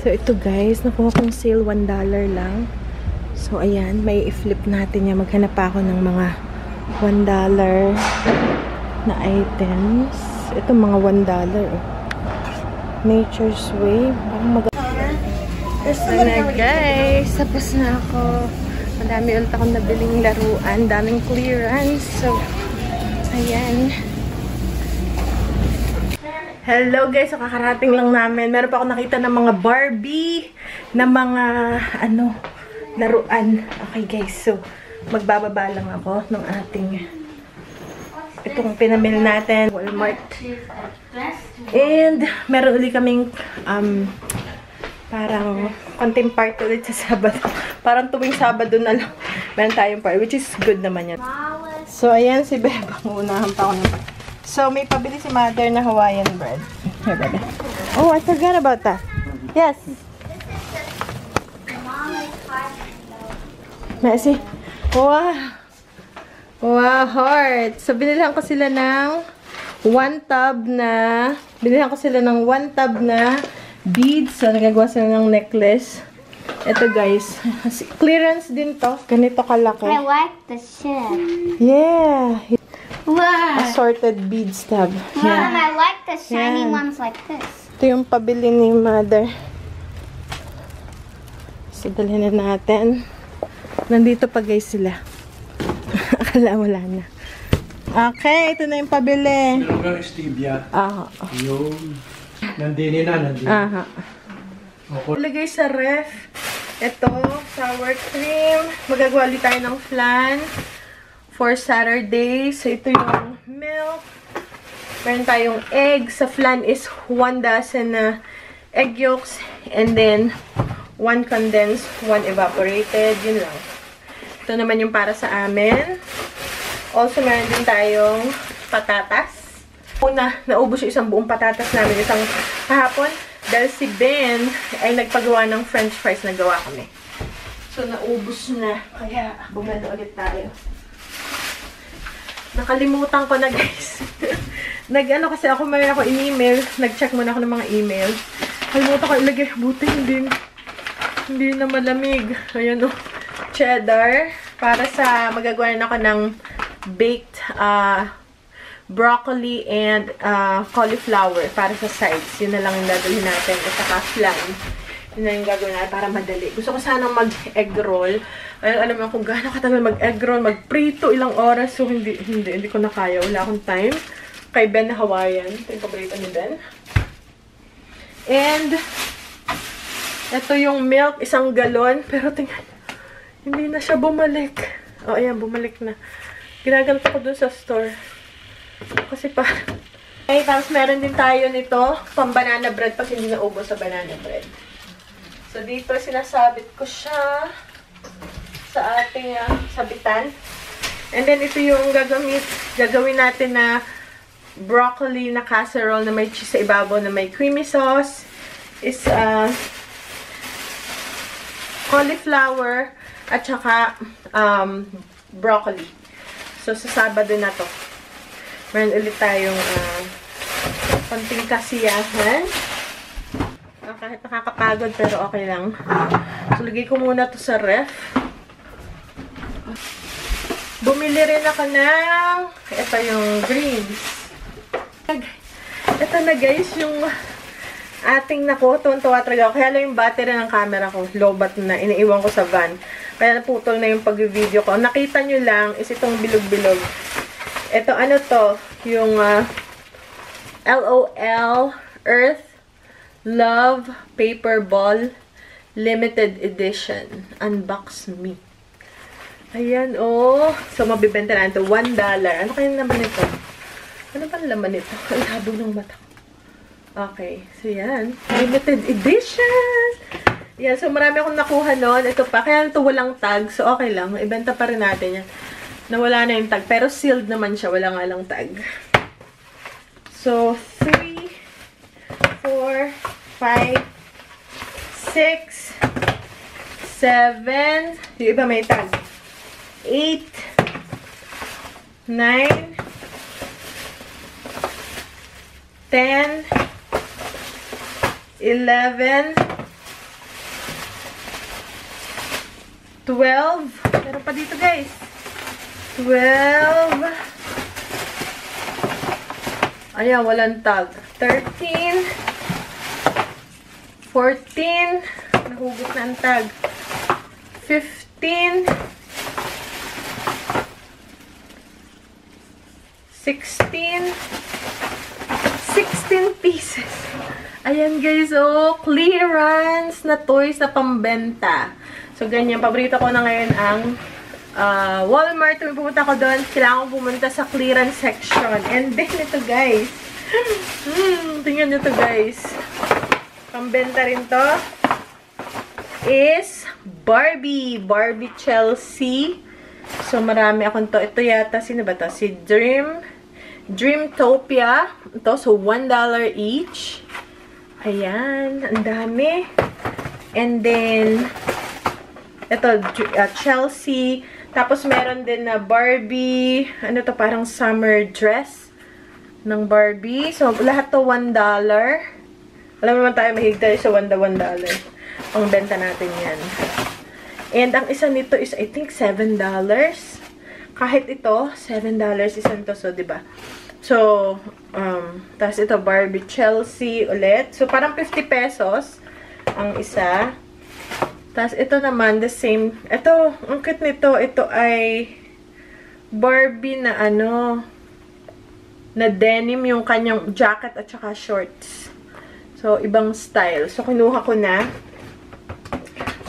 So, ito guys, nakuha kong sale, $1 lang. So, ayan, may i-flip natin yan. Maghanap pa ako ng mga $1 na items. Ito mga $1. Nature's Way. So na guys, tapos na ako. Madami ulit akong nabiling laruan. Daming clearance. So, ayan. Hello guys, so kakarating lang namin. Meron pa ako nakita ng mga Barbie na mga laruan. Okay guys, so magbababa lang ako ng ating itong pinamili natin, Walmart. And meron ulit kaming parang konting party ulit sa Sabado. Parang tuwing Sabado na lang meron tayong party, which is good naman yan. So ayan si Beba, unahan pa ako ng party. So, may pabili si Mother na Hawaiian bread. Here, baby. Oh, I forgot about that. Yes. Messi. Wow. Wow, heart. So, binilhan ko sila ng 1 tub na beads. So, nagagawa sila ng necklace. Ito, guys. Clearance din to. Ganito kalaki. I like the shape. Yeah. Wow. Assorted beads tab. Mom, I like the shiny ones like this. Ito yung pabili ni Mother. So, dalhin na natin. Nandito pa guys sila. Akala wala na. Okay, ito na yung pabili. Meron stevia. Aha. Yung nandini na, nandini. Aha. Okay. Ilagay sa ref. Ito, sour cream. Magagawa ulit tayo ng flan for Saturday. So, ito yung milk. Meron tayong egg. Sa flan is 1 dozen na egg yolks. And then, 1 condensed, 1 evaporated. Yun lang. Ito naman yung para sa amin. Also, meron din tayong patatas. Una, naubos yung isang buong patatas namin isang kahapon. Dahil si Ben ay nagpagawa ng french fries na gawa kami. So, naubos na. Kaya, bumili ulit tayo. Nakalimutan ko na guys. Nag-ano kasi ako, mayroon ako in-email. Nag-check muna ako ng mga email. Kalimutan ko ilagay. Buti hindi na malamig. Ayan o. Cheddar. Para sa magagawa na ako ng baked broccoli and cauliflower. Para sa sides. Yun na lang yung dadalhin natin. At saka flan. Yun na yung gagawin natin para madali. Gusto ko sanang mag-egg roll. Alam mo kung gaano katagal mag-egg roll, mag-prito, ilang oras. So, hindi ko na kaya. Wala akong time. Kay Ben na Hawaiian. Ito yung paborito ni Ben. And, ito yung milk, 1 galon. Pero tingnan, hindi na siya bumalik. O, ayan, bumalik na. Ginaganto ko dun sa store. Kasi pa. Okay, tapos meron din tayo nito, pang banana bread pag hindi naubos sa banana bread. So, dito sinasabit ko siya sa ating sabitan. And then, ito yung gagawin natin na broccoli na casserole na may cheese sa ibabaw na may creamy sauce. Is cauliflower at saka broccoli. So, sa Sabado na to. Meron ulit tayong konting kasiyahan. Kahit nakakapagod pero okay lang. So, lagay ko muna to sa ref. Bumili rin ako ng ito yung greens. Ito na guys, yung ating tuwan-tuwa talaga ako. Kaya lang yung battery ng camera ko, lobat na, iniiwan ko sa van. Kaya naputol na yung pag-video ko. Nakita nyo lang is itong bilog-bilog. Ito, ano to? Yung LOL Earth Love Paper Ball Limited Edition. Unbox Me. Ayan, oh. So, mabibenta na ito. $1. Ano kaya naman ito? Ano ba laman ito? Ang labo ng mata ko. Okay. So, yan. Limited Edition! Yan. So, marami akong nakuha noon. Ito pa. Kaya ito walang tag. So, okay lang. Ibenta pa rin natin yan. Nawala na yung tag. Pero sealed naman siya. Wala nga lang tag. So, 3, 4, 5, 6, 7, yung iba may tag. 8, 9, 10, 11, 12. Meron pa dito, guys. 12. Ayan, walang tag. 13. 14. Nahugot na ang tag. 15. 16. 16 pieces. Ayan, guys. Oh, clearance na toys na pambenta. So, ganyan. Paborito ko na ngayon ang Walmart. Kung pumunta ko doon, kailangan ko pumunta sa clearance section. And then, ito, guys. Tingnan nyo to, guys. Pambenta rin to. Is Barbie. Barbie Chelsea. So, marami akong to. Ito yata, sino ba to? Si Dreamtopia. Ito, so $1 each. Ayan, ang dami. And then, ito, Chelsea. Tapos, meron din na Barbie. Ano to, parang summer dress ng Barbie. So, lahat to $1. Alam naman tayo, mahilig tayo sa $1. Ang benta natin yan. And, ang isa nito is, I think, $7. Kahit ito, $7 isang to. So, diba? So, tapos ito, Barbie Chelsea ulit. So, parang 50 pesos ang isa. Tapos, ito naman, the same. Ito, ang cute nito. Ito ay Barbie na na denim yung kanyang jacket at saka shorts. So, ibang style. So, kinuha ko na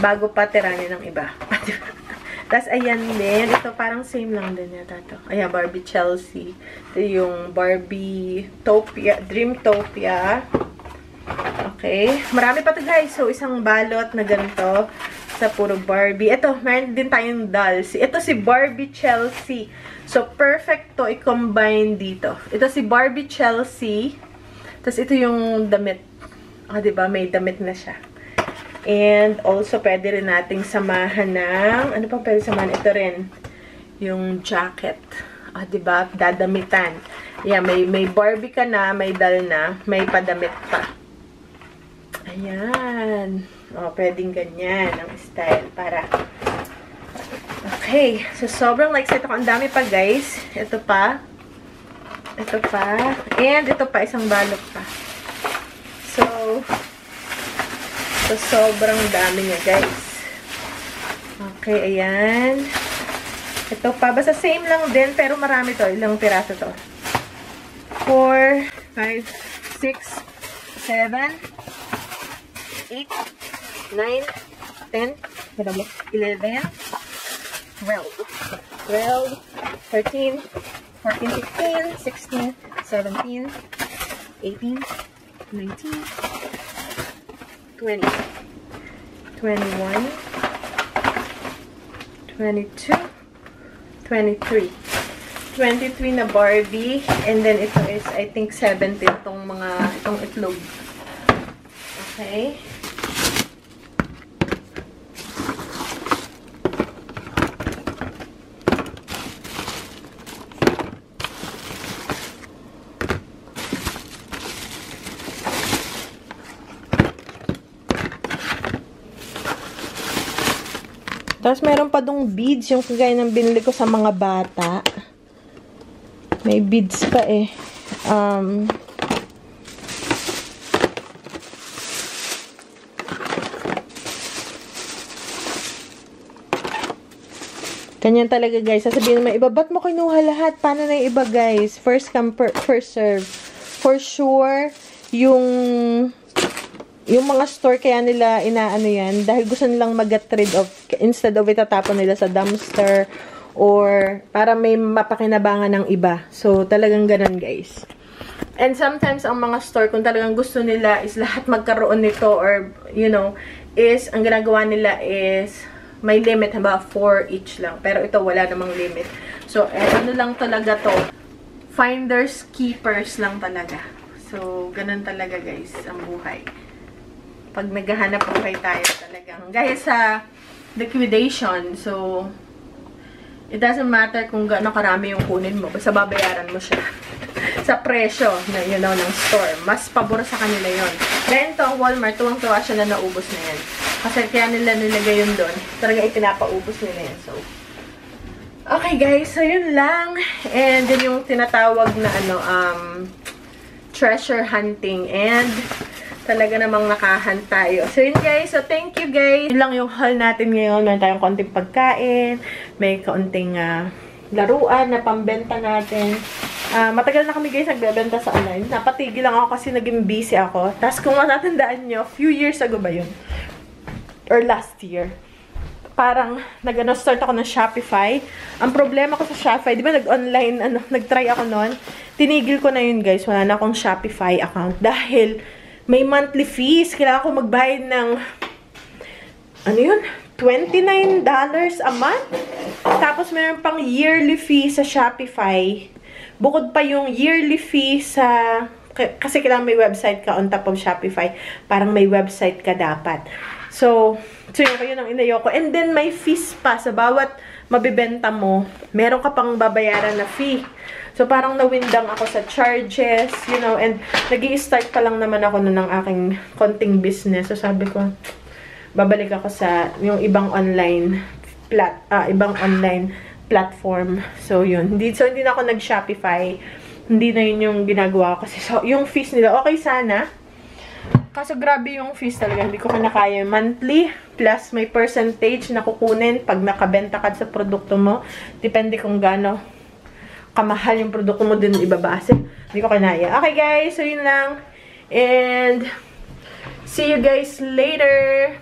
bago pa tiranin ng iba. Tapos, ayan din. Ito, parang same lang din yata ito. Ayan, Barbie Chelsea. Ito yung Barbie Dreamtopia. Okay. Marami pa ito, guys. So, isang balot na ganito sa puro Barbie. Ito, meron din tayong dolls. Ito si Barbie Chelsea. So, perfect to i-combine dito. Ito si Barbie Chelsea. Tapos, ito yung damit. Diba? May damit na siya. And also, pwede rin nating samahan ng, ano pa pwede samahan? Ito rin, yung jacket. Diba? Dadamitan. Yeah, may Barbie ka na, may doll na, may padamit pa. Ayan. Pwedeng ganyan ang style para. Okay. So, sobrang excited ako. Ang dami pa, guys. Ito pa. Ito pa. And ito pa, isang balot pa. So, sobrang dami niya, guys. Okay, ayan. Ito pa. Basta same lang din, pero marami to. Ilang piraso to? 4, 5, 6, 7, 8, 9, 10, 11, 12, 12, 13, 14, 15, 16, 17, 18, 19, 20, 21, 22, 23. 23 na Barbie. And then, ito is, I think, 17 itong itlog. Okay. Tapos, meron pa dong beads, yung kagaya ng binili ko sa mga bata. May beads pa eh. Ganyan talaga, guys. Sasabihin mo, iba, ba't mo kinuha lahat? Paano na yung iba, guys? First come, first serve. For sure, yung mga store kaya nila inaano yan dahil gusto nilang mag-get rid of instead of itatapon nila sa dumpster or para may mapakinabangan ng iba. So, talagang ganun, guys. And sometimes, ang mga store, kung talagang gusto nila is lahat magkaroon nito or, you know, is, ang ginagawa nila is may limit, about 4 each lang. Pero ito, wala namang limit. So, ano lang talaga to? Finders, keepers lang talaga. So, ganun talaga, guys, ang buhay. Pag naghahanap buhay tayo talagang. Gaya sa liquidation, so, it doesn't matter kung gaano karami yung kunin mo. Basta babayaran mo siya sa presyo na, you know, ng store. Mas pabor sa kanila yon. Then, ito ang Walmart, tuwang-tuwa siya na naubos na yan. Kasi kaya nila nilagay yun doon. Talaga ipinapaubos nila yan. So, okay guys, so yun lang. And then yung tinatawag na treasure hunting. And talaga namang nakahunt tayo. So yun guys, so thank you guys. Yun lang yung haul natin ngayon. Meron tayong konting pagkain. May kaunting laruan na pambenta natin. Matagal na kami guys nagbebenta sa online. Napatigil lang ako kasi naging busy ako. Tapos kung matatandaan nyo, few years ago ba yun? Or last year. Parang start ako ng Shopify. Ang problema ko sa Shopify, di ba nag-online, nag-try ako noon. Tinigil ko na yun guys. Wala na akong Shopify account. Dahil may monthly fees. Kailangan ko magbayad ng $29 a month. Tapos meron pang yearly fee sa Shopify. Bukod pa yung yearly fee sa... Kasi kailangan may website ka on top of Shopify. Parang may website ka dapat. So yun ang inayoko. And then may fees pa. Sa bawat mabibenta mo, meron ka pang babayaran na fee. So parang nawindang ako sa charges, you know, and nag-i-start pa lang naman ako ng aking konting business. So sabi ko, babalik ako sa yung ibang online platform. So yun. Hindi na ako nag-Shopify. Hindi na yun yung ginagawa ko. Kasi so, yung fees nila, okay sana. Kaso grabe yung fees talaga. Hindi ko kinakaya. Monthly, plus may percentage na kukunin pag nakabenta ka sa produkto mo. Depende kung gaano kamahal yung produkto mo din ibabase. Hindi ko kinaya. Okay guys, so yun lang. And see you guys later.